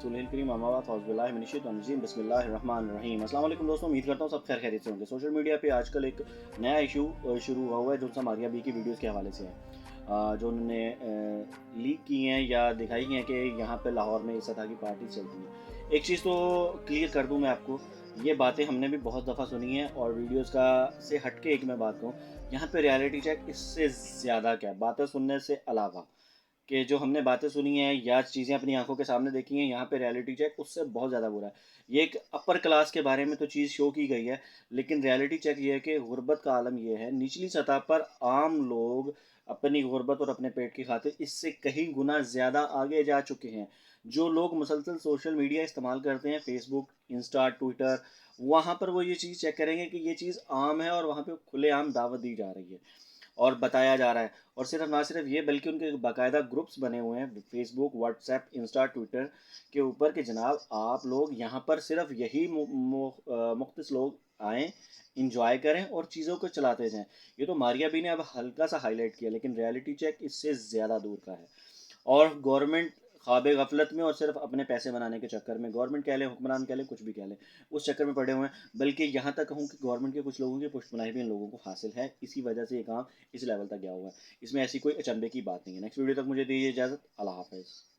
सुनील करीम अहमदाबाद हौज़बिल्लाहिमिनश्शैतानिर्रजीम बिस्मिल्लाहिर्रहमानिर्रहीम। अस्सलाम वालेकुम दोस्तों, उम्मीद करता हूँ सब खैर खैरियत से होंगे। सोशल मीडिया पे आजकल एक नया इशू शुरू हुआ है जो मारिया बी की वीडियोस के हवाले से है, जो उन्होंने लीक की हैं या दिखाई हैं कि यहाँ पे लाहौर में इस तरह की पार्टी चलती है। एक चीज़ तो क्लियर कर दूँ मैं आपको, ये बातें हमने भी बहुत दफ़ा सुनी हैं और वीडियोस का से हट के एक मैं बात कहूँ, यहाँ पे रियलिटी चेक इससे ज़्यादा क्या है, बातें सुनने से अलावा कि जो हमने बातें सुनी हैं या चीज़ें अपनी आँखों के सामने देखी हैं, यहाँ पे रियलिटी चेक उससे बहुत ज़्यादा बुरा है। ये एक अपर क्लास के बारे में तो चीज़ शो की गई है, लेकिन रियलिटी चेक ये है कि गुर्बत का आलम ये है, निचली सतह पर आम लोग अपनी गुर्बत और अपने पेट की खातिर इससे कहीं गुना ज़्यादा आगे जा चुके हैं। जो लोग मुसलसल सोशल मीडिया इस्तेमाल करते हैं, फ़ेसबुक, इंस्टा, ट्विटर, वहाँ पर वो ये चीज़ चेक करेंगे कि ये चीज़ आम है और वहाँ पे खुलेआम दावत दी जा रही है। और बताया जा रहा है और सिर्फ ना सिर्फ ये बल्कि उनके बाकायदा ग्रुप्स बने हुए हैं फेसबुक, व्हाट्सएप, इंस्टा, ट्विटर के ऊपर कि जनाब आप लोग यहाँ पर सिर्फ यही मुख्तस लोग आएँ, इंजॉय करें और चीज़ों को चलाते जाएँ। ये तो मारिया बी ने अब हल्का सा हाईलाइट किया, लेकिन रियलिटी चेक इससे ज़्यादा दूर का है। और गवर्नमेंट ख्वाब गफलत में और सिर्फ अपने पैसे बनाने के चक्कर में, गवर्नमेंट कह लें, हुक्मरान कह लें, कुछ भी कह लें, उस चक्कर में पड़े हुए हैं। बल्कि यहाँ तक कहूँ कि गवर्नमेंट के कुछ लोगों की पुष्टपनाही भी इन लोगों को हासिल है, इसी वजह से ये काम इस लेवल तक गया हुआ है। इसमें ऐसी कोई अचंभे की बात नहीं है। नेक्स्ट वीडियो तक मुझे दीजिए इजाज़त। अल्लाह हाफ़िज़।